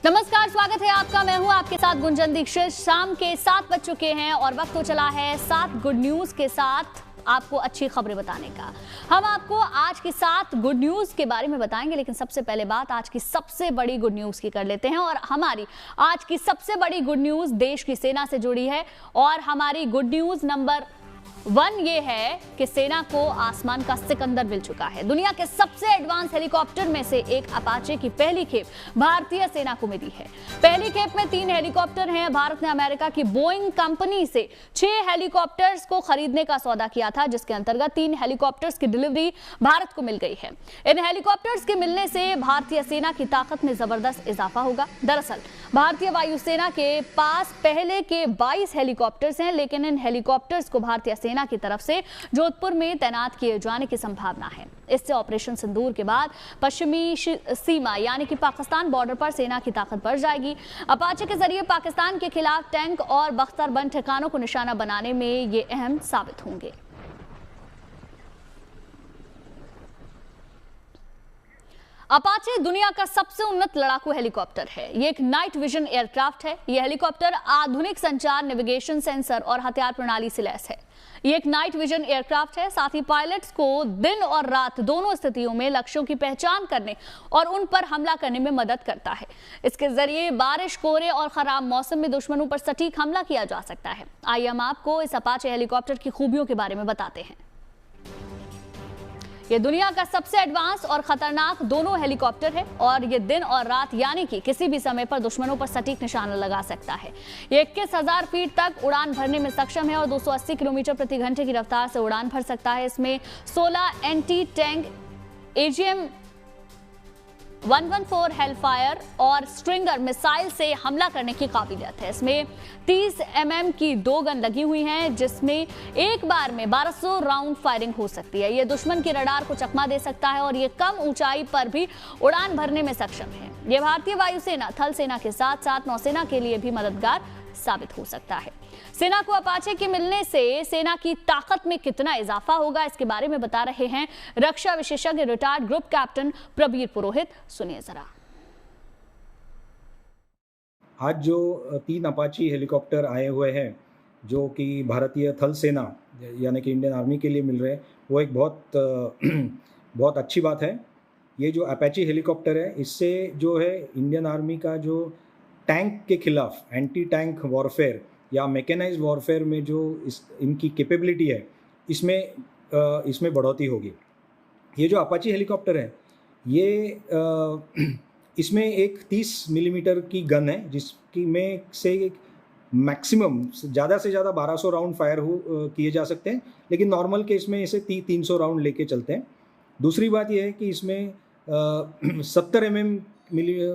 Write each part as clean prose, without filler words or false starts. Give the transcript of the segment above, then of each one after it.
नमस्कार, स्वागत है आपका। मैं हूं आपके साथ गुंजन दीक्षित। शाम के 7 बज चुके हैं और वक्त हो चला है 7 गुड न्यूज के साथ आपको अच्छी खबरें बताने का। हम आपको आज की 7 गुड न्यूज के बारे में बताएंगे, लेकिन सबसे पहले बात आज की सबसे बड़ी गुड न्यूज की कर लेते हैं। और हमारी आज की सबसे बड़ी गुड न्यूज देश की सेना से जुड़ी है और हमारी गुड न्यूज नंबर 1 ये है कि सेना को आसमान का सिकंदर मिल चुका है। दुनिया के सबसे एडवांस हेलीकॉप्टर में से एक अपाचे की पहली खेप भारतीय सेना को मिली है। पहली खेप में 3 हेलीकॉप्टर हैं। भारत ने अमेरिका की बोइंग कंपनी से 6 हेलीकॉप्टर्स को खरीदने का सौदा किया था, जिसके अंतर्गत 3 हेलीकॉप्टर्स की डिलीवरी भारत को मिल गई है। इन हेलीकॉप्टर्स के मिलने से भारतीय सेना की ताकत में जबरदस्त इजाफा होगा। दरअसल भारतीय वायुसेना के पास पहले के 22 हेलीकॉप्टर्स हैं, लेकिन इन हेलीकॉप्टर्स को भारतीय सेना की तरफ से जोधपुर में तैनात किए जाने की संभावना है। इससे ऑपरेशन सिंदूर के बाद पश्चिमी सीमा यानी कि पाकिस्तान बॉर्डर पर सेना की ताकत बढ़ जाएगी। अपाचे के जरिए पाकिस्तान के खिलाफ टैंक और बख्तरबंद ठिकानों को निशाना बनाने में ये अहम साबित होंगे। अपाचे दुनिया का सबसे उन्नत लड़ाकू हेलीकॉप्टर है। ये एक नाइट विजन एयरक्राफ्ट है। यह हेलीकॉप्टर आधुनिक संचार, नेविगेशन, सेंसर और हथियार प्रणाली से लैस है। ये एक नाइट विजन एयरक्राफ्ट है। साथ ही पायलट्स को दिन और रात दोनों स्थितियों में लक्ष्यों की पहचान करने और उन पर हमला करने में मदद करता है। इसके जरिए बारिश, कोहरे और खराब मौसम में दुश्मनों पर सटीक हमला किया जा सकता है। आइए हम आपको इस अपाचे हेलीकॉप्टर की खूबियों के बारे में बताते हैं। ये दुनिया का सबसे एडवांस और खतरनाक दोनों हेलीकॉप्टर है और ये दिन और रात यानी कि किसी भी समय पर दुश्मनों पर सटीक निशाना लगा सकता है। ये 21,000 फीट तक उड़ान भरने में सक्षम है और 280 किलोमीटर प्रति घंटे की रफ्तार से उड़ान भर सकता है। इसमें 16 एंटी टैंक AGM 114 हेलफायर और स्ट्रिंगर मिसाइल से हमला करने की काबिलियत है। इसमें 30 mm की 2 गन लगी हुई हैं, जिसमें एक बार में 1200 राउंड फायरिंग हो सकती है। यह दुश्मन के रडार को चकमा दे सकता है और ये कम ऊंचाई पर भी उड़ान भरने में सक्षम है। यह भारतीय वायुसेना, थल सेना के साथ साथ नौसेना के लिए भी मददगार साबित हो सकता है। सेना को अपाचे के मिलने से सेना की ताकत में कितना इजाफा होगा, इसके बारे में बता रहे हैं रक्षा विशेषज्ञ रिटायर्ड ग्रुप कैप्टन प्रबीर पुरोहित। सुनिए जरा। आज जो 3 अपाची हेलीकॉप्टर आए हुए हैं, जो कि भारतीय थल सेना यानी कि इंडियन आर्मी के लिए मिल रहे हैं, वो एक बहुत अच्छी बात है। ये जो अपाची हेलीकॉप्टर है, इससे जो है इंडियन आर्मी का जो टैंक के खिलाफ एंटी टैंक वॉरफेयर या मैकेनाइज्ड वॉरफेयर में जो इनकी कैपेबिलिटी है, इसमें बढ़ोतरी होगी। ये जो अपाची हेलीकॉप्टर है, ये इसमें एक 30 मिलीमीटर की गन है, जिसकी में से मैक्सिमम ज़्यादा से ज़्यादा 1200 राउंड फायर किए जा सकते हैं, लेकिन नॉर्मल केस में इसे 300 राउंड लेके चलते हैं। दूसरी बात यह है कि इसमें 70 mm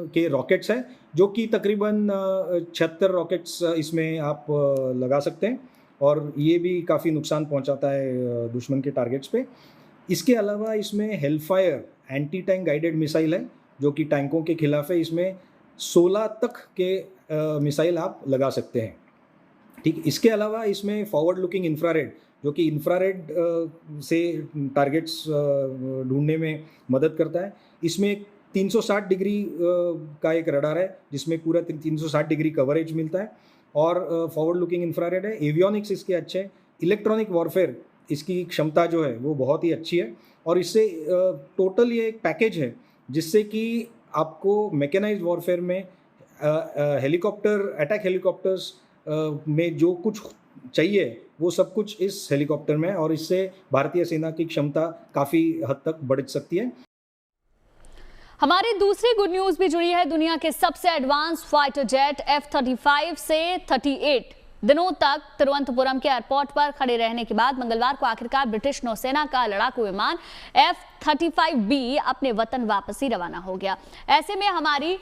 के रॉकेट्स हैं, जो कि तकरीबन 76 रॉकेट्स इसमें आप लगा सकते हैं और ये भी काफ़ी नुकसान पहुंचाता है दुश्मन के टारगेट्स पे। इसके अलावा इसमें Hellfire anti tank guided missile है, जो कि टैंकों के खिलाफ है। इसमें 16 तक के मिसाइल आप लगा सकते हैं। ठीक, इसके अलावा इसमें फॉरवर्ड लुकिंग इंफ्रारेड, जो कि इंफ्रारेड से टारगेट्स ढूंढने में मदद करता है। इसमें 360 डिग्री का एक रडार है, जिसमें पूरा 360 डिग्री कवरेज मिलता है और फॉरवर्ड लुकिंग इंफ्रारेड है। एवियोनिक्स इसके अच्छे हैं। इलेक्ट्रॉनिक वॉरफेयर इसकी क्षमता जो है वो बहुत ही अच्छी है और इससे टोटल ये एक पैकेज है, जिससे कि आपको मैकेनाइज्ड वॉरफेयर में हेलीकॉप्टर, अटैक हेलीकॉप्टर्स में जो कुछ चाहिए वो सब कुछ इस हेलीकॉप्टर में है और इससे भारतीय सेना की क्षमता काफ़ी हद तक बढ़ सकती है। हमारी दूसरी गुड न्यूज भी जुड़ी है। दुनिया के सबसे एडवांस फाइटर जेट F-35 से 38 दिनों तक तिरुवनंतपुरम के एयरपोर्ट पर खड़े रहने के बाद मंगलवार को आखिरकार ब्रिटिश नौसेना का लड़ाकू विमान F-35B अपने वतन वापसी रवाना हो गया। ऐसे में हमारी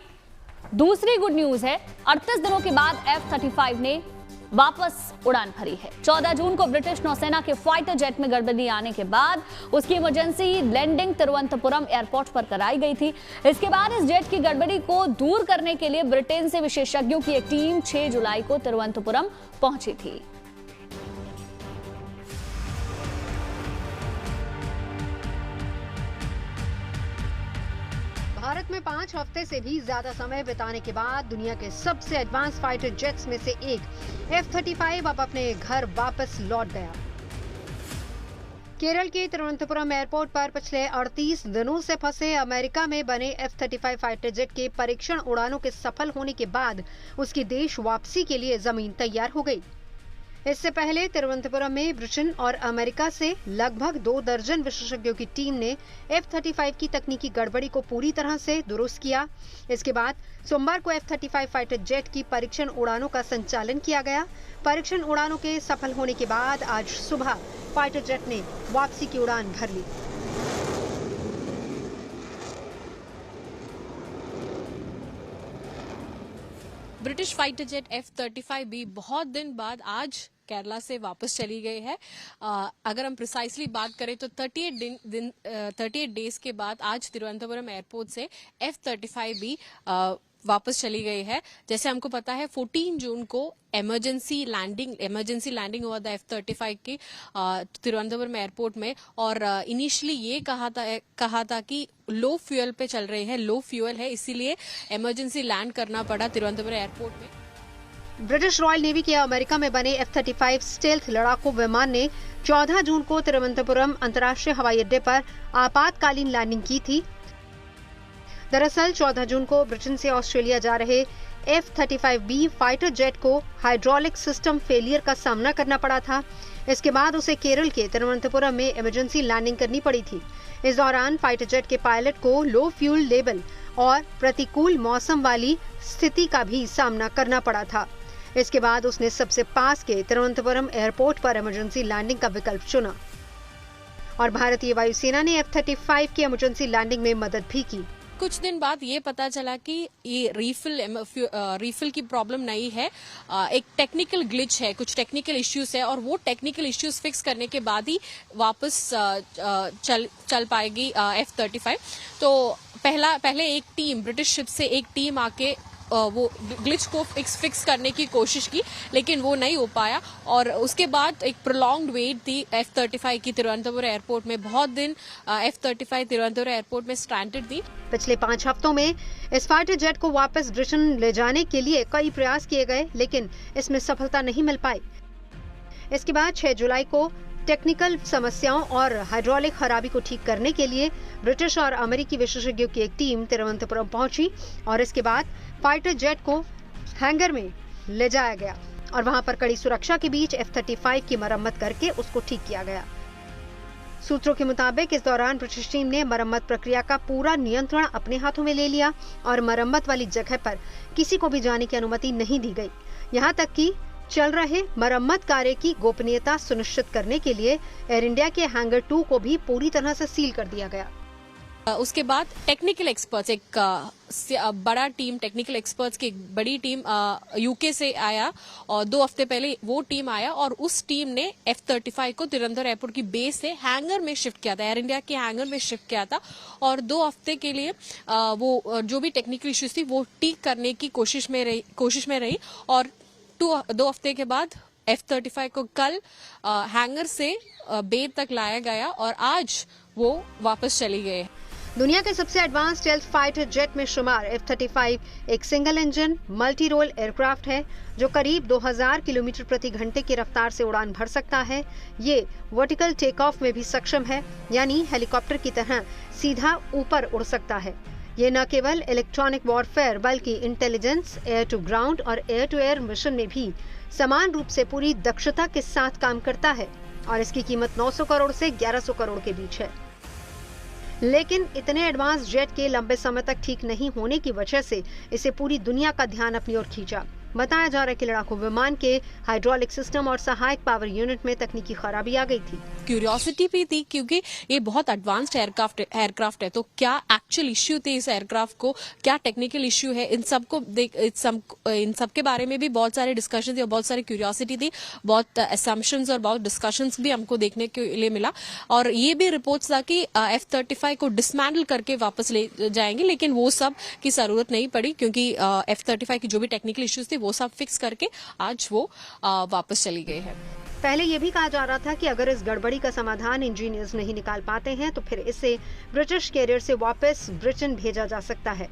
दूसरी गुड न्यूज है, 38 दिनों के बाद F-35 ने वापस उड़ान भरी है। 14 जून को ब्रिटिश नौसेना के फाइटर जेट में गड़बड़ी आने के बाद उसकी इमरजेंसी लैंडिंग तिरुवनंतपुरम एयरपोर्ट पर कराई गई थी। इसके बाद इस जेट की गड़बड़ी को दूर करने के लिए ब्रिटेन से विशेषज्ञों की एक टीम 6 जुलाई को तिरुवनंतपुरम पहुंची थी। भारत भारत में 5 हफ्ते से भी ज्यादा समय बिताने के बाद दुनिया के सबसे एडवांस फाइटर जेट्स में से एक F-35 अब अपने घर वापस लौट गया। केरल के तिरुवनंतपुरम एयरपोर्ट पर पिछले 38 दिनों से फंसे अमेरिका में बने F-35 फाइटर जेट के परीक्षण उड़ानों के सफल होने के बाद उसकी देश वापसी के लिए जमीन तैयार हो गई। इससे पहले तिरुवनंतपुरम में ब्रिटेन और अमेरिका से लगभग 2 दर्जन विशेषज्ञों की टीम ने F-35 की तकनीकी गड़बड़ी को पूरी तरह से दुरुस्त किया। इसके बाद सोमवार को F-35 फाइटर जेट की परीक्षण उड़ानों का संचालन किया गया। परीक्षण उड़ानों के सफल होने के बाद आज सुबह फाइटर जेट ने वापसी की उड़ान भर ली। ब्रिटिश फाइटर जेट F-35B बहुत दिन बाद आज केरला से वापस चली गई है। अगर हम प्रिसाइसली बात करें तो 38 डेज के बाद आज तिरुवनंतपुरम एयरपोर्ट से F-35B वापस चली गई है। जैसे हमको पता है 14 जून को इमरजेंसी लैंडिंग हुआ था F-35 की तिरुवनंतपुरम एयरपोर्ट में, और इनिशियली ये कहा था कि लो फ्यूल पे चल रहे हैं, लो फ्यूल है, इसीलिए इमरजेंसी लैंड करना पड़ा तिरुवनंतपुरम एयरपोर्ट में। ब्रिटिश रॉयल नेवी के अमेरिका में बने F-35 स्टेल्थ लड़ाकू विमान ने 14 जून को तिरुवनंतपुरम अंतर्राष्ट्रीय हवाई अड्डे पर आपातकालीन लैंडिंग की थी। दरअसल 14 जून को ब्रिटेन से ऑस्ट्रेलिया जा रहे F-35B फाइटर जेट को हाइड्रोलिक सिस्टम फेलियर का सामना करना पड़ा था। इसके बाद उसे केरल के तिरुवनंतपुरम में इमरजेंसी लैंडिंग करनी पड़ी थी। इस दौरान फाइटर जेट के पायलट को लो फ्यूल लेवल और प्रतिकूल मौसम वाली स्थिति का भी सामना करना पड़ा था। इसके बाद उसने सबसे पास के तिरुवनंतपुरम एयरपोर्ट पर इमरजेंसी लैंडिंग का विकल्प चुना और भारतीय वायुसेना ने F-35 की इमरजेंसी लैंडिंग में मदद भी की। कुछ दिन बाद ये पता चला कि ये रीफिल की प्रॉब्लम नहीं है, एक टेक्निकल ग्लिच है, कुछ टेक्निकल इश्यूज है, और वो टेक्निकल इश्यूज फिक्स करने के बाद ही वापस चल पाएगी F-35। तो पहले एक टीम ब्रिटिश शिप से एक टीम आके वो ग्लिच को फिक्स करने की कोशिश की, लेकिन वो नहीं हो पाया, और उसके बाद एक प्रोलॉन्ग्ड वेट थी F-35 की तिरुवनंतपुरम एयरपोर्ट में। बहुत दिन F-35 तिरुवनंतपुरम एयरपोर्ट में स्ट्रैंडेड थी। पिछले 5 हफ्तों में इस फाइटर जेट को वापस ब्रिटेन ले जाने के लिए कई प्रयास किए गए, लेकिन इसमें सफलता नहीं मिल पाई। इसके बाद 6 जुलाई को टेक्निकल समस्याओं और हाइड्रोलिक खराबी को ठीक करने के लिए ब्रिटिश और अमेरिकी विशेषज्ञों की एक टीम तिरुवनंतपुरम पहुंची और इसके बाद फाइटर जेट को हैंगर में ले जाया गया और वहां पर कड़ी सुरक्षा के बीच F-35 की मरम्मत करके उसको ठीक किया गया। सूत्रों के मुताबिक इस दौरान ब्रिटिश टीम ने मरम्मत प्रक्रिया का पूरा नियंत्रण अपने हाथों में ले लिया और मरम्मत वाली जगह पर किसी को भी जाने की अनुमति नहीं दी गई। यहाँ तक कि चल रहे मरम्मत कार्य की गोपनीयता सुनिश्चित करने के लिए एयर इंडिया के हैंगर 2 को भी पूरी तरह से सील कर दिया गया। उसके बाद टेक्निकल एक्सपर्ट्स, एक बड़ा टीम, टेक्निकल एक्सपर्ट्स की एक बड़ी टीम यूके से आया, और 2 हफ्ते पहले वो टीम आया और उस टीम ने F-35 को तिरुवनंतपुरम एयरपोर्ट की बेस से हैंगर में शिफ्ट किया था, एयर इंडिया के हैंगर में शिफ्ट किया था, और 2 हफ्ते के लिए वो जो भी टेक्निकल इश्यूज थी वो ठीक करने की कोशिश में रही और 2 हफ्ते के बाद F-35 को कल हैंगर से बे तक लाया गया और आज वो वापस चली गए। दुनिया के सबसे एडवांस स्टेल्थ फाइटर जेट में शुमार F-35 एक single engine multi role aircraft है जो करीब 2000 किलोमीटर प्रति घंटे की रफ्तार से उड़ान भर सकता है। ये वर्टिकल टेक ऑफ में भी सक्षम है, यानी हेलीकॉप्टर की तरह सीधा ऊपर उड़ सकता है। ये न केवल इलेक्ट्रॉनिक वॉरफेयर बल्कि इंटेलिजेंस, एयर टू ग्राउंड और एयर टू एयर मिशन में भी समान रूप से पूरी दक्षता के साथ काम करता है और इसकी कीमत 900 करोड़ से 1100 करोड़ के बीच है। लेकिन इतने एडवांस जेट के लंबे समय तक ठीक नहीं होने की वजह से इसे पूरी दुनिया का ध्यान अपनी ओर खींचा। बताया जा रहा है कि लड़ाकू विमान के हाइड्रोलिक सिस्टम और सहायक पावर यूनिट में तकनीकी खराबी आ गई थी। क्यूरियोसिटी भी थी क्योंकि ये बहुत एडवांस्ड एयरक्राफ्ट है, तो क्या एक्चुअल इश्यू थे इस एयरक्राफ्ट को, क्या टेक्निकल इश्यू है, इन सब के बारे में भी बहुत सारे डिस्कशन थे और बहुत सारी क्यूरियोसिटी थी, बहुत असम्पशंस और बहुत डिस्कशंस भी हमको देखने के लिए मिला। और ये भी रिपोर्ट्स था कि F-35 को डिसमैंडल करके वापस ले जाएंगे, लेकिन वो सब की जरूरत नहीं पड़ी क्योंकि F-35 की जो भी टेक्निकल इश्यूज थे वो सब फिक्स करके आज वो वापस चली गई है। पहले ये भी कहा जा रहा था कि अगर इस गड़बड़ी का समाधान इंजीनियर्स नहीं निकाल पाते हैं तो फिर इसे ब्रिटिश कैरियर से वापस ब्रिटेन भेजा जा सकता है,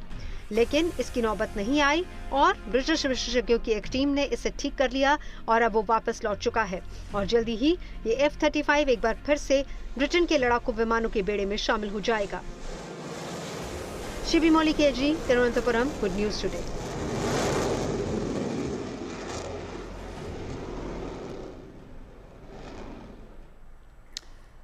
लेकिन इसकी नौबत नहीं आई और ब्रिटिश विशेषज्ञों की एक टीम ने इसे ठीक कर लिया और अब वो वापस लौट चुका है और जल्दी ही ये F-35 एक बार फिर से ब्रिटेन के लड़ाकू विमानों के बेड़े में शामिल हो जाएगा। शिवी मौली KG, Thiruvananthapuram, good news today.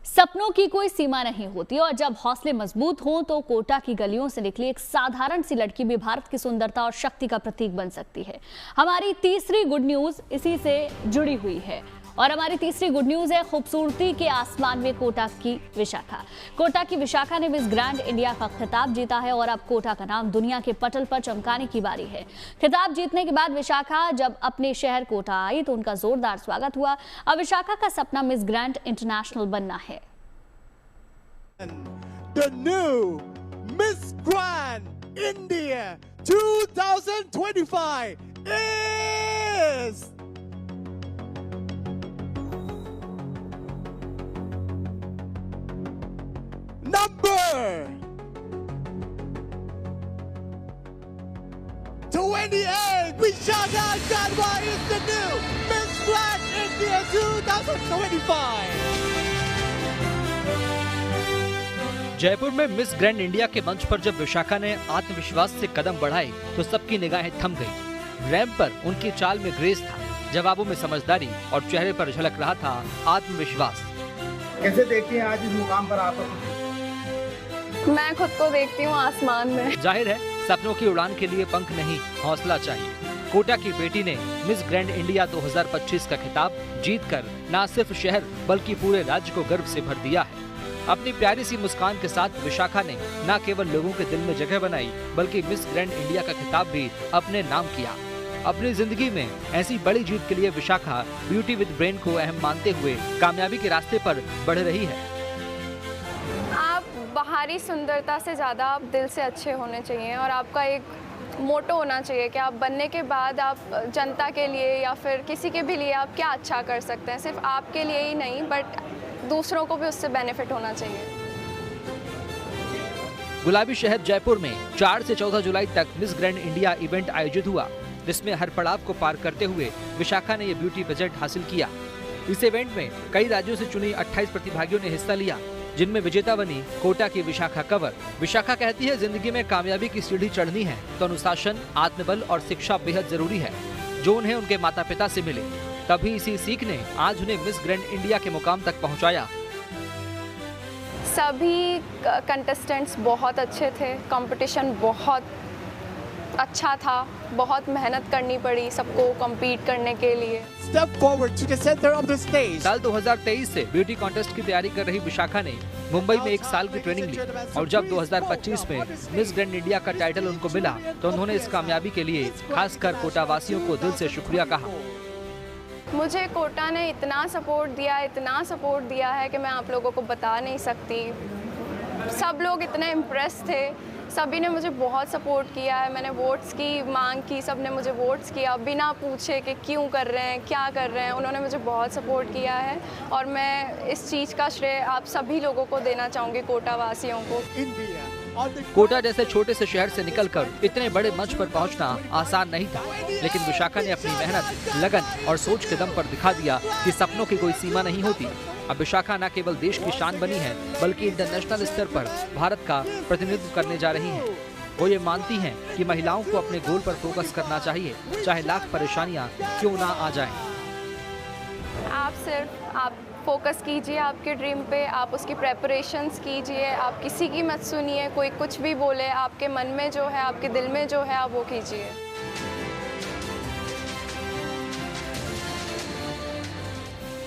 सपनों की कोई सीमा नहीं होती और जब हौसले मजबूत हों तो कोटा की गलियों से निकली एक साधारण सी लड़की भी भारत की सुंदरता और शक्ति का प्रतीक बन सकती है। हमारी तीसरी गुड न्यूज इसी से जुड़ी हुई है और हमारी तीसरी गुड न्यूज है खूबसूरती के आसमान में कोटा की विशाखा। कोटा की विशाखा ने मिस ग्रैंड इंडिया का खिताब जीता है और अब कोटा का नाम दुनिया के पटल पर चमकाने की बारी है। खिताब जीतने के बाद विशाखा जब अपने शहर कोटा आई तो उनका जोरदार स्वागत हुआ। अब विशाखा का सपना मिस ग्रैंड इंटरनेशनल बनना है। The new Miss Grand India 2025 is number 28. Vishaka Gadwa is the new Miss Grand India 2025. Jaipur में मिस ग्रैंड इंडिया के मंच पर जब विशाखा ने आत्मविश्वास से कदम बढ़ाए तो सबकी निगाहें थम गईं। रैंप पर उनकी चाल में ग्रेस था, जवाबों में समझदारी और चेहरे पर झलक रहा था आत्मविश्वास। कैसे देखती हैं आज इस मुकाम पर आप? मैं खुद को देखती हूँ आसमान में। जाहिर है सपनों की उड़ान के लिए पंख नहीं, हौसला चाहिए। कोटा की बेटी ने मिस ग्रैंड इंडिया 2025 का खिताब जीतकर न सिर्फ शहर बल्कि पूरे राज्य को गर्व से भर दिया है। अपनी प्यारी सी मुस्कान के साथ विशाखा ने न केवल लोगों के दिल में जगह बनाई बल्कि मिस ग्रैंड इंडिया का खिताब भी अपने नाम किया। अपनी जिंदगी में ऐसी बड़ी जीत के लिए विशाखा ब्यूटी विद ब्रेन को अहम मानते हुए कामयाबी के रास्ते पर बढ़ रही है। आप बाहरी सुंदरता से ज्यादा आप दिल से अच्छे होने चाहिए और आपका एक मोटो होना चाहिए कि आप बनने के बाद आप जनता के लिए या फिर किसी के भी लिए आप क्या अच्छा कर सकते हैं। सिर्फ आपके लिए ही नहीं बट दूसरों को भी उससे बेनिफिट होना चाहिए। गुलाबी शहर जयपुर में 4 से 14 जुलाई तक मिस ग्रैंड इंडिया इवेंट आयोजित हुआ, जिसमें हर पड़ाव को पार करते हुए विशाखा ने ये ब्यूटी पेजेंट हासिल किया। इस इवेंट में कई राज्यों से चुनी 28 प्रतिभागियों ने हिस्सा लिया, जिनमें विजेता बनी कोटा की विशाखा कंवर। विशाखा कहती है जिंदगी में कामयाबी की सीढ़ी चढ़नी है तो अनुशासन, आत्मबल और शिक्षा बेहद जरूरी है, जो उन्हें उनके माता पिता से मिले। तभी इसी सीख ने आज उन्हें मिस ग्रैंड इंडिया के मुकाम तक पहुंचाया। सभी कंटेस्टेंट्स बहुत अच्छे थे, कंपटीशन बहुत अच्छा था, बहुत मेहनत करनी पड़ी सबको कम्पीट करने के लिए। Step forward to the center of the stage. साल 2023 से ब्यूटी कॉन्टेस्ट की तैयारी कर रही विशाखा ने मुंबई में 1 साल की ट्रेनिंग ली और जब 2025 में मिस ग्रैंड इंडिया का टाइटल उनको मिला तो उन्होंने इस कामयाबी के लिए खासकर कोटा वासियों को दिल से शुक्रिया कहा। मुझे कोटा ने इतना सपोर्ट दिया है कि मैं आप लोगों को बता नहीं सकती। सब लोग इतने इम्प्रेस थे, सभी ने मुझे बहुत सपोर्ट किया है। मैंने वोट्स की मांग की, सब ने मुझे वोट्स किया बिना पूछे कि क्यों कर रहे हैं, क्या कर रहे हैं। उन्होंने मुझे बहुत सपोर्ट किया है और मैं इस चीज़ का श्रेय आप सभी लोगों को देना चाहूँगी, कोटा वासियों को। कोटा जैसे छोटे से शहर से निकलकर इतने बड़े मंच पर पहुंचना आसान नहीं था, लेकिन विशाखा ने अपनी मेहनत, लगन और सोच के दम पर दिखा दिया कि सपनों की कोई सीमा नहीं होती। अब विशाखा न केवल देश की शान बनी है बल्कि इंटरनेशनल स्तर पर भारत का प्रतिनिधित्व करने जा रही हैं। वो ये मानती हैं कि महिलाओं को अपने गोल पर फोकस करना चाहिए, चाहे लाख परेशानियां क्यों ना आ जाएं। आप फोकस कीजिए आपके ड्रीम पे, आप उसकी प्रेपरेशंस कीजिए, आप किसी की मत सुनिए, कोई कुछ भी बोले, आपके मन में जो है, आपके दिल में जो है, आप वो कीजिए।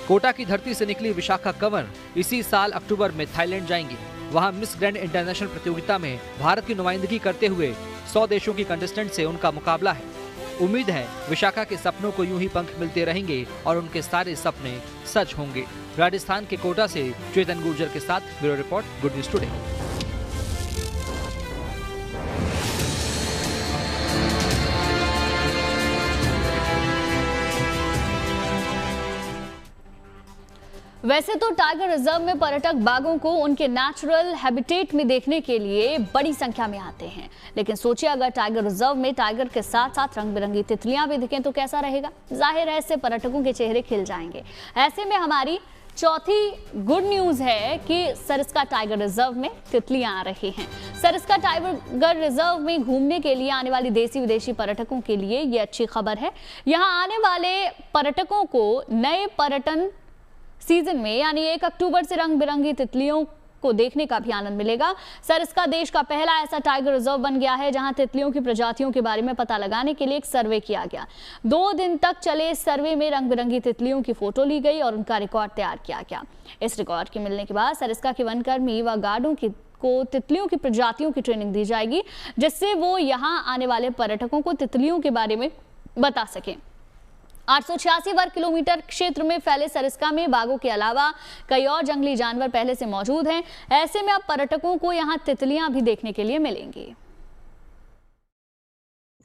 कोटा की धरती से निकली विशाखा कंवर इसी साल अक्टूबर में थाईलैंड जाएंगी। वहां मिस ग्रैंड इंटरनेशनल प्रतियोगिता में भारत की नुमाइंदगी करते हुए 100 देशों की कंटेस्टेंट से उनका मुकाबला है। उम्मीद है विशाखा के सपनों को यूं ही पंख मिलते रहेंगे और उनके सारे सपने सच होंगे। राजस्थान के कोटा से चेतन गुर्जर के साथ bureau report, good news today. वैसे तो टाइगर रिजर्व में पर्यटक बाघों को उनके नेचुरल हैबिटेट में देखने के लिए बड़ी संख्या में आते हैं, लेकिन सोचिए अगर टाइगर रिजर्व में टाइगर के साथ साथ रंग बिरंगी तितलियां भी दिखें तो कैसा रहेगा। जाहिर है इससे पर्यटकों के चेहरे खिल जाएंगे। ऐसे में हमारी चौथी गुड न्यूज है कि सरिस्का टाइगर रिजर्व में तितलियां आ रही हैं। सरिस्का टाइगर रिजर्व में घूमने के लिए आने वाली देसी विदेशी पर्यटकों के लिए ये अच्छी खबर है। यहां आने वाले पर्यटकों को नए पर्यटन सीजन में यानी 1 अक्टूबर से रंग बिरंगी तितलियों को देखने का भी आनंद मिलेगा। सरिस्का देश का पहला ऐसा टाइगर रिजर्व बन गया है जहां तितलियों की प्रजातियों के बारे में पता लगाने के लिए एक सर्वे किया गया। 2 दिन तक चले इस सर्वे में रंग बिरंगी तितलियों की फोटो ली गई और उनका रिकॉर्ड तैयार किया गया। इस रिकॉर्ड के मिलने के बाद सरिस्का के वनकर्मी व गार्डों को तितलियों की प्रजातियों की ट्रेनिंग दी जाएगी, जिससे वो यहाँ आने वाले पर्यटकों को तितलियों के बारे में बता सकें। 886 वर्ग किलोमीटर क्षेत्र में फैले सरिस्का में बाघों के अलावा कई और जंगली जानवर पहले से मौजूद हैं। ऐसे में अब पर्यटकों को यहाँ तितलियां भी देखने के लिए मिलेंगी।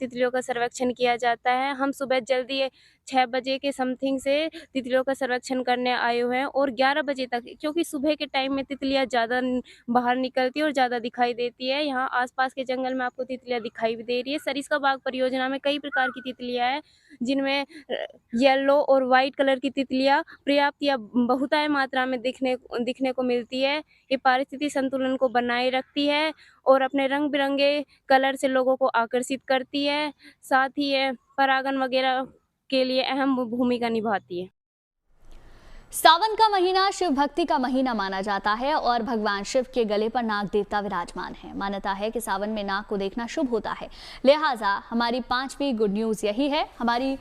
तितलियों का सर्वेक्षण किया जाता है। हम सुबह जल्दी 6 बजे के समथिंग से तितलियों का सर्वेक्षण करने आए हुए हैं और 11 बजे तक, क्योंकि सुबह के टाइम में तितलियां ज़्यादा बाहर निकलती है और ज़्यादा दिखाई देती है। यहाँ आसपास के जंगल में आपको तितलियां दिखाई भी दे रही है। सरिस्का बाग परियोजना में कई प्रकार की तितलियां हैं, जिनमें येलो और वाइट कलर की तितलियां पर्याप्त या बहुतायत मात्रा में दिखने को मिलती है। ये पारिस्थितिक संतुलन को बनाए रखती है और अपने रंग बिरंगे कलर से लोगों को आकर्षित करती है। साथ ही ये परागण वगैरह के लिए अहम भूमिका निभाती है। सावन का महीना शिव भक्ति का महीना माना जाता है और भगवान शिव के गले पर नाग देवता विराजमान है। मान्यता है कि सावन में नाग को देखना शुभ होता है, लिहाजा हमारी 5वीं गुड न्यूज यही है। हमारी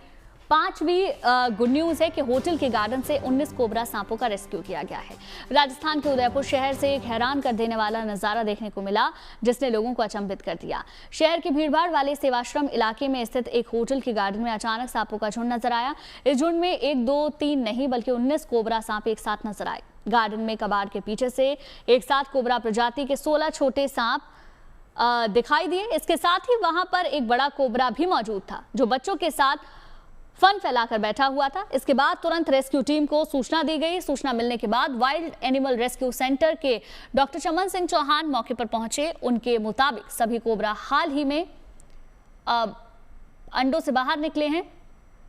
5वीं गुड न्यूज है कि होटल के गार्डन से 19 कोबरा सांपों का रेस्क्यू किया गया है। राजस्थान के उदयपुर शहर से एक हैरान कर देने वाला नजारा देखने को मिला, जिसने लोगों को अचंभित कर दिया। शहर के भीड़भाड़ वाले सेवाश्रम इलाके में स्थित एक होटल के गार्डन में अचानक सांपों का झुंड नजर आया। इस झुंड में 1, 2, 3 नहीं बल्कि 19 कोबरा सांप एक साथ नजर आए। गार्डन में कबाड़ के पीछे से एक साथ कोबरा प्रजाति के 16 छोटे सांप दिखाई दिए। इसके साथ ही वहां पर एक बड़ा कोबरा भी मौजूद था, जो बच्चों के साथ फन फैलाकर बैठा हुआ था। इसके बाद तुरंत रेस्क्यू टीम को सूचना दी गई। सूचना मिलने के बाद वाइल्ड एनिमल रेस्क्यू सेंटर के डॉक्टर चमन सिंह चौहान मौके पर पहुंचे। उनके मुताबिक सभी कोबरा हाल ही में अंडों से बाहर निकले हैं।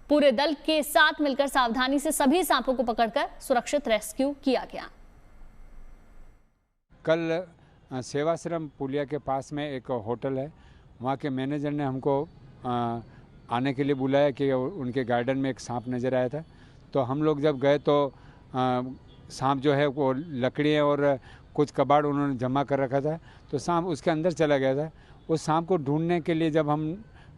पूरे दल के साथ मिलकर सावधानी से सभी सांपों को पकड़कर सुरक्षित रेस्क्यू किया गया। कल सेवाश्रम पुलिया के पास में एक होटल है, वहाँ के मैनेजर ने हमको आने के लिए बुलाया कि उनके गार्डन में एक सांप नज़र आया था। तो हम लोग जब गए तो सांप जो है वो लकड़ियाँ और कुछ कबाड़ उन्होंने जमा कर रखा था, तो सांप उसके अंदर चला गया था। उस सांप को ढूंढने के लिए जब हम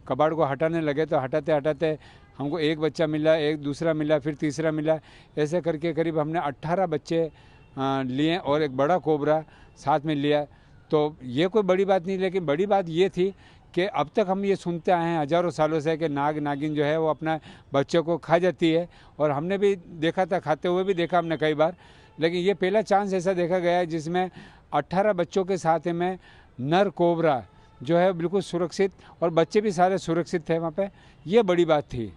कबाड़ को हटाने लगे तो हटाते हटाते हमको एक बच्चा मिला, एक दूसरा मिला, फिर तीसरा मिला। ऐसे करके करीब हमने 18 बच्चे लिए और एक बड़ा कोबरा साथ में लिया। तो ये कोई बड़ी बात नहीं, लेकिन बड़ी बात ये थी कि अब तक हम ये सुनते आए हैं हज़ारों सालों से कि नाग नागिन जो है वो अपना बच्चों को खा जाती है, और हमने भी देखा था, खाते हुए भी देखा हमने कई बार। लेकिन ये पहला चांस ऐसा देखा गया है जिसमें 18 बच्चों के साथ में नर कोबरा जो है बिल्कुल सुरक्षित, और बच्चे भी सारे सुरक्षित थे वहाँ पे। ये बड़ी बात थी।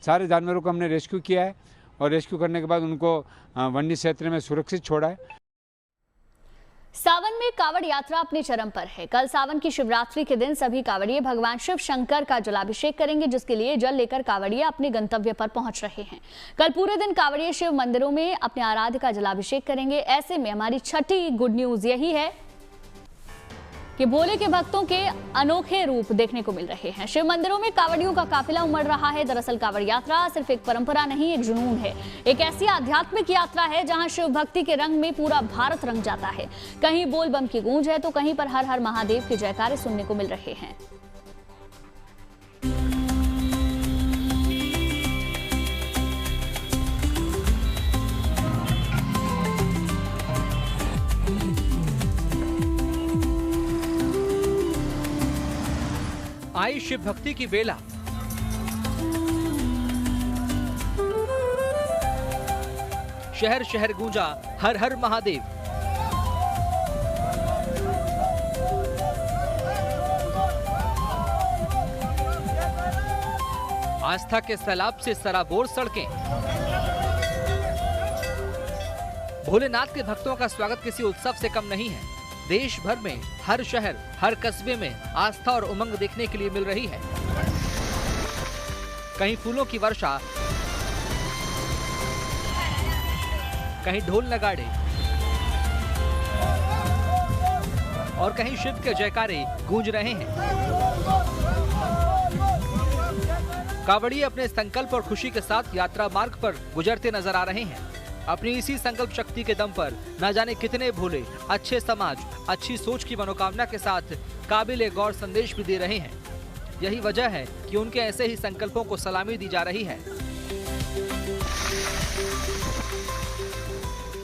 सारे जानवरों को हमने रेस्क्यू किया है और रेस्क्यू करने के बाद उनको वन्य क्षेत्र में सुरक्षित छोड़ा है। सावन में कावड़ यात्रा अपने चरम पर है। कल सावन की शिवरात्रि के दिन सभी कावड़िए भगवान शिव शंकर का जलाभिषेक करेंगे, जिसके लिए जल लेकर कावड़िए अपने गंतव्य पर पहुंच रहे हैं। कल पूरे दिन कावड़िए शिव मंदिरों में अपने आराध्य का जलाभिषेक करेंगे। ऐसे में हमारी 6ठी गुड न्यूज यही है कि भोले के भक्तों के अनोखे रूप देखने को मिल रहे हैं। शिव मंदिरों में कावड़ियों का काफिला उमड़ रहा है। दरअसल कावड़ यात्रा सिर्फ एक परंपरा नहीं, एक जुनून है। एक ऐसी आध्यात्मिक यात्रा है जहां शिव भक्ति के रंग में पूरा भारत रंग जाता है। कहीं बोल बम की गूंज है तो कहीं पर हर हर महादेव के जयकारे सुनने को मिल रहे हैं। आई शिव भक्ति की बेला। शहर शहर गूंजा हर हर महादेव। आस्था के सैलाब से सराबोर सड़कें। भोलेनाथ के भक्तों का स्वागत किसी उत्सव से कम नहीं है। देश भर में हर शहर, हर कस्बे में आस्था और उमंग देखने के लिए मिल रही है। कहीं फूलों की वर्षा, कहीं ढोल नगाड़े और कहीं शिव के जयकारे गूंज रहे हैं। कांवड़िए अपने संकल्प और खुशी के साथ यात्रा मार्ग पर गुजरते नजर आ रहे हैं। अपनी इसी संकल्प शक्ति के दम पर न जाने कितने भोले अच्छे समाज, अच्छी सोच की मनोकामना के साथ काबिल गौर संदेश भी दे रहे हैं। यही वजह है कि उनके ऐसे ही संकल्पों को सलामी दी जा रही है।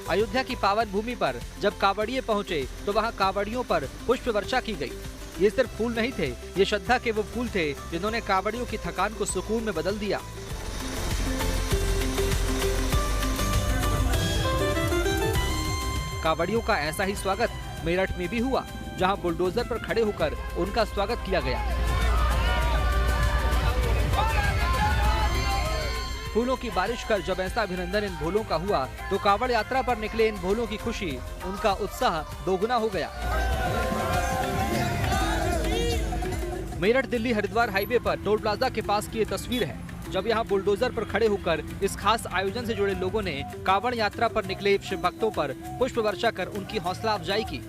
अयोध्या की पावन भूमि पर जब कांवड़िए पहुंचे तो वहां कांवड़ियों पर पुष्प वर्षा की गई। ये सिर्फ फूल नहीं थे, ये श्रद्धा के वो फूल थे जिन्होंने कांवड़ियों की थकान को सुकून में बदल दिया। कांवड़ियों का ऐसा ही स्वागत मेरठ में भी हुआ, जहां बुलडोजर पर खड़े होकर उनका स्वागत किया गया। फूलों की बारिश कर जब ऐसा अभिनंदन इन भोलों का हुआ तो कांवड़ यात्रा पर निकले इन भोलों की खुशी, उनका उत्साह दोगुना हो गया। मेरठ दिल्ली हरिद्वार हाईवे पर टोल प्लाजा के पास की ये तस्वीर है, जब यहाँ बुलडोजर पर खड़े होकर इस खास आयोजन से जुड़े लोगों ने कांवड़ यात्रा पर निकले शिव भक्तों पर पुष्प वर्षा कर उनकी हौसला अफजाई की।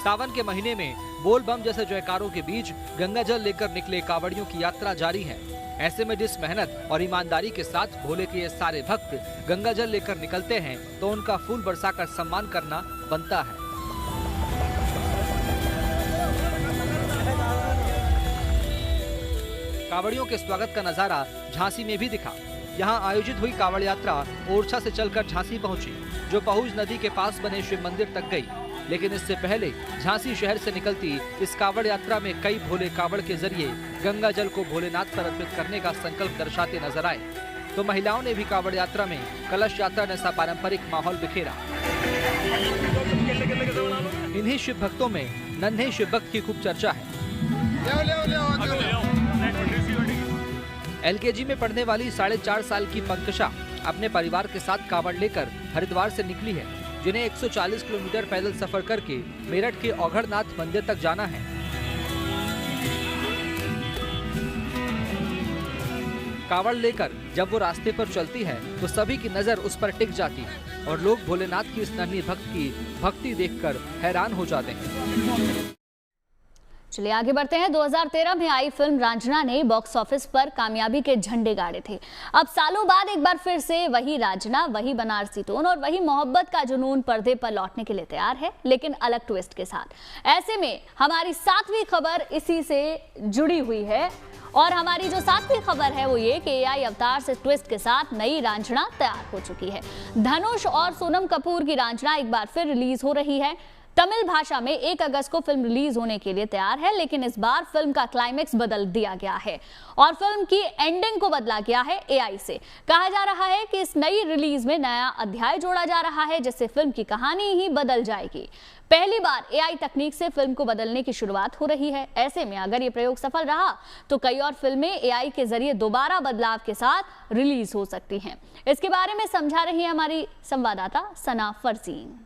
सावन के महीने में बोल बम जैसे जयकारों के बीच गंगा जल लेकर निकले कांवड़ियों की यात्रा जारी है। ऐसे में जिस मेहनत और ईमानदारी के साथ भोले के ये सारे भक्त गंगा जल लेकर निकलते हैं तो उनका फूल बरसाकर सम्मान करना बनता है। कांवड़ियों के स्वागत का नजारा झांसी में भी दिखा। यहाँ आयोजित हुई कांवड़ यात्रा ओरछा से चलकर झांसी पहुंची, जो पहुज नदी के पास बने शिव मंदिर तक गई। लेकिन इससे पहले झांसी शहर से निकलती इस कांवड़ यात्रा में कई भोले कांवड़ के जरिए गंगा जल को भोलेनाथ पर अर्पित करने का संकल्प दर्शाते नजर आए। तो महिलाओं ने भी कांवड़ यात्रा में कलश यात्रा जैसा पारंपरिक माहौल बिखेरा। इन्हीं शिव भक्तों में नन्हे शिव भक्त की खूब चर्चा है। LKG में पढ़ने वाली 4.5 साल की पंकजा अपने परिवार के साथ कांवड़ लेकर हरिद्वार से निकली है, जिन्हें 140 किलोमीटर पैदल सफर करके मेरठ के औघड़नाथ मंदिर तक जाना है। कांवड़ लेकर जब वो रास्ते पर चलती है तो सभी की नजर उस पर टिक जाती है और लोग भोलेनाथ की इस नन्ही भक्त की भक्ति देखकर हैरान हो जाते हैं। चलिए आगे बढ़ते हैं। 2013 में आई फिल्म रांझना ने बॉक्स ऑफिस पर कामयाबी के झंडे गाड़े थे। अब सालों बाद एक बार फिर से वही रांझना, वही बनारसी टोन और वही मोहब्बत का जुनून पर्दे पर लौटने के लिए तैयार है, लेकिन अलग ट्विस्ट के साथ। ऐसे में हमारी 7वीं खबर इसी से जुड़ी हुई है और हमारी जो 7वीं खबर है वो ये कि AI अवतार से ट्विस्ट के साथ नई रांझना तैयार हो चुकी है। धनुष और सोनम कपूर की रांझना एक बार फिर रिलीज हो रही है। तमिल भाषा में 1 अगस्त को फिल्म रिलीज होने के लिए तैयार है, लेकिन इस बार फिल्म का क्लाइमेक्स बदल दिया गया है और फिल्म की एंडिंग को बदला गया है AI से। कहा जा रहा है कि इस नई रिलीज में नया अध्याय जोड़ा जा रहा है, जिससे फिल्म की कहानी ही बदल जाएगी। पहली बार AI तकनीक से फिल्म को बदलने की शुरुआत हो रही है। ऐसे में अगर ये प्रयोग सफल रहा तो कई और फिल्में AI के जरिए दोबारा बदलाव के साथ रिलीज हो सकती हैं। इसके बारे में समझा रही है हमारी संवाददाता सना फरजीन।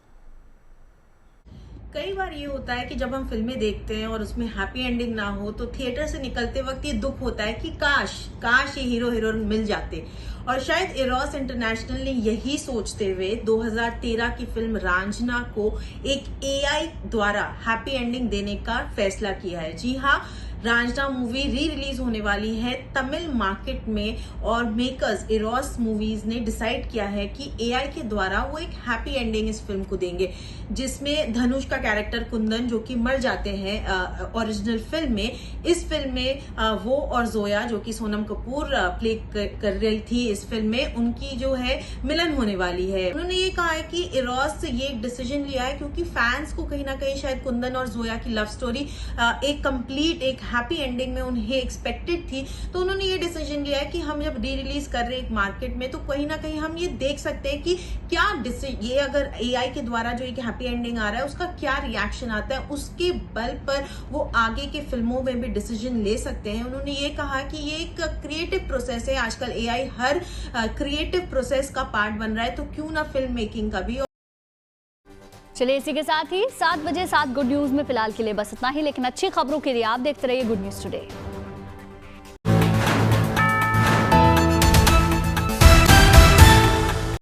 कई बार ये होता है कि जब हम फिल्में देखते हैं और उसमें हैप्पी एंडिंग ना हो तो थिएटर से निकलते वक्त ये दुख होता है कि काश ये हीरो हीरोइन मिल जाते। और शायद एरोस इंटरनेशनल ने यही सोचते हुए 2013 की फिल्म रांझना को एक AI द्वारा हैप्पी एंडिंग देने का फैसला किया है। जी हाँ, रांझना मूवी री रिलीज होने वाली है तमिल मार्केट में और मेकर्स एरोस मूवीज ने डिसाइड किया है कि AI के द्वारा वो एक हैप्पी एंडिंग इस फिल्म को देंगे, जिसमें धनुष का कैरेक्टर कुंदन जो कि मर जाते हैं ओरिजिनल फिल्म में, इस फिल्म में वो और जोया जो कि सोनम कपूर प्ले कर रही थी इस फिल्म में, उनकी जो है मिलन होने वाली है। उन्होंने ये कहा है कि एरोस से ये डिसीजन लिया है क्योंकि फैंस को कहीं ना कहीं शायद कुंदन और जोया की लव स्टोरी एक कंप्लीट एक हैप्पी एंडिंग में उन्हें एक्सपेक्टेड थी, तो उन्होंने ये डिसीजन लिया है कि हम जब री रिलीज कर रहे हैं एक मार्केट में, तो कहीं ना कहीं हम ये देख सकते हैं कि क्या ये अगर AI के द्वारा जो एक हैप्पी एंडिंग आ रहा है उसका क्या रिएक्शन आता है, उसके बल पर वो आगे के फिल्मों में भी डिसीजन ले सकते हैं। उन्होंने ये कहा कि ये एक क्रिएटिव प्रोसेस है, आजकल AI हर क्रिएटिव प्रोसेस का पार्ट बन रहा है, तो क्यों ना फिल्म मेकिंग का भी। चलिए इसी के साथ ही 7 बजे 7 गुड न्यूज में फिलहाल के लिए बस इतना ही, लेकिन अच्छी खबरों के लिए आप देखते रहिए गुड न्यूज टुडे।